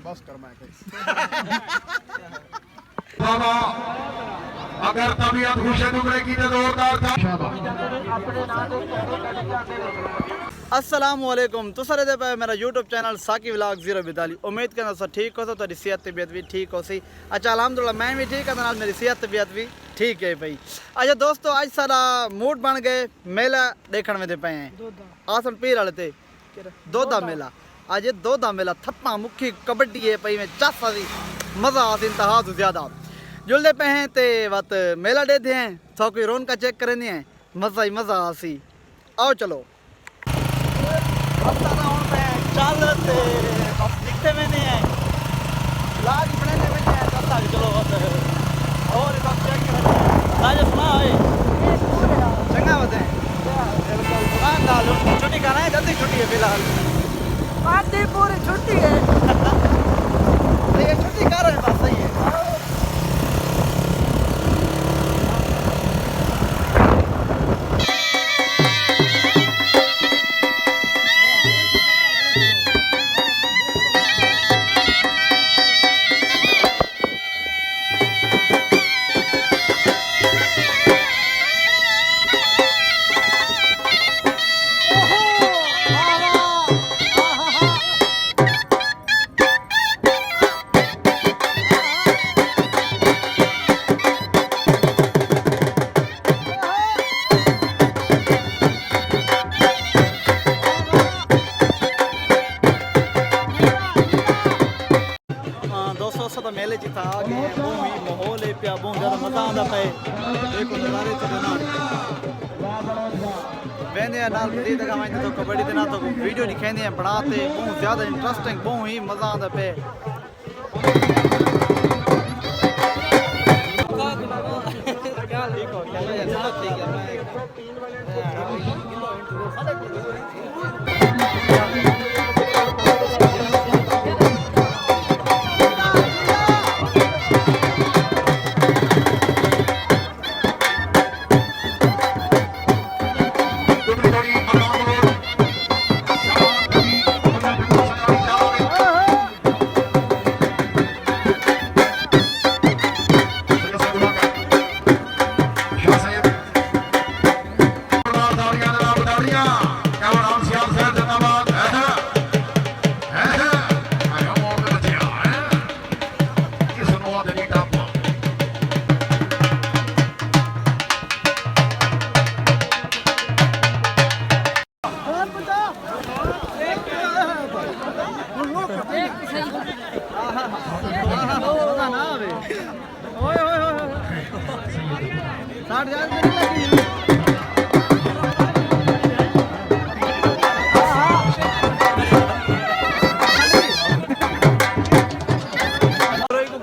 बस कर मैं बाबा अगर तबीयत खुश है दुबरे की तो जोरदार था। अस्सलामुअलैकुम तुस दे पे मेरा यूट्यूब चैनल साकी व्लॉग 042। उम्मीद करना सब ठीक हो तो तेरी सेहत तबीयत भी ठीक हो सी। अच्छा अल्हम्दुलिल्लाह मैं भी ठीक है, मेरी सेहत तबीयत भी ठीक है भाई। अच्छा दोस्तों आज सारा मूड बन गए मेला देखने में पे हैं आसन पीर वाले ते दोधा मेला। आज ये दोधा मेला थप्पा मुखी कबड्डी है पई में चासा सी मज़ा आ इंतहा तो ज़्यादा जुलते पे हैं ते वत मेला देते हैं सौ कोई रौनक चेक करेंगे हैं मज़ा ही मज़ा आ सी। आओ चलो चल दिखते में नहीं है लाज बनाने में नहीं है चलता चलो और चेक करें सुना चंगा बताएं छुट्टी खाना है जल्दी छुट्टी है फिलहाल आज दिन पूरी छुट्टी है ये छुट्टी कर रहे हैं बस सही है। तो मेले च आ गए हैं बहुत ही माहौल है पिया बहुत ज़्यादा मज़ा आता पे एक नज़ारे वेंदे नाल मज़ीद दिखावाएंगे तो कबड्डी दे ना तो वीडियो दिखाते हैं बनाते बहुत ज़्यादा इंटरेस्टिंग बहुत ही मज़ा आता पे।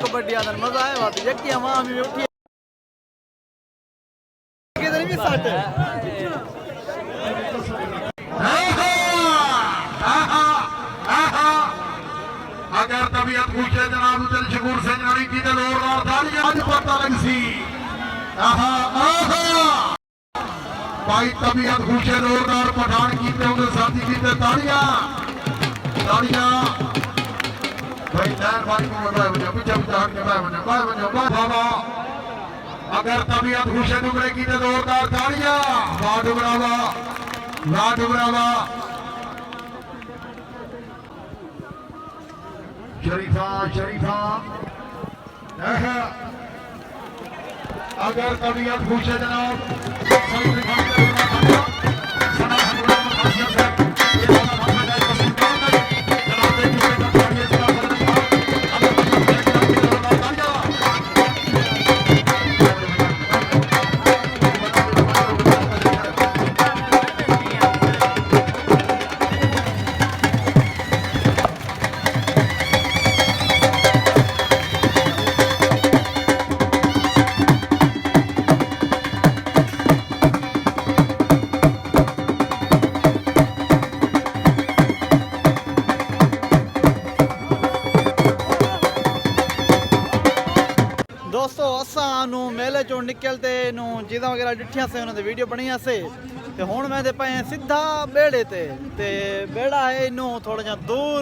कबड्डी आदर मजा आया बात यकी हम में उठी किधर भी साथ अगर तबीयत खुश है जनाब दिल शकूर से जानी की दिल और तालियां आज पता लग सी भाई तबीयत खुश है जोरदार पठान की उनके साथी की तालियां तालियां भाई नैन भाई को बताए बजा पीछे पीछे हट के बाय बाबा अगर तबीयत खुश है डुबरे की जोरदार तालियां वाह डुबरावा शरीफा अगर तबीयत खुश है जनाब दोस्तों असां मेले चो निकलते चीज़ा वगैरह डिठिया से उन्होंने वीडियो बनिया से ते हुण मैं पे सीधा बेड़े ते बेड़ा है इनू थोड़ा जा दूर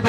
200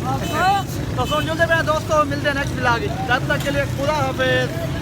तो सुन जुलते पे दोस्तों, मिलते हैं नेक्स्ट व्लॉग। तब तक के लिए खुदा हाफिज।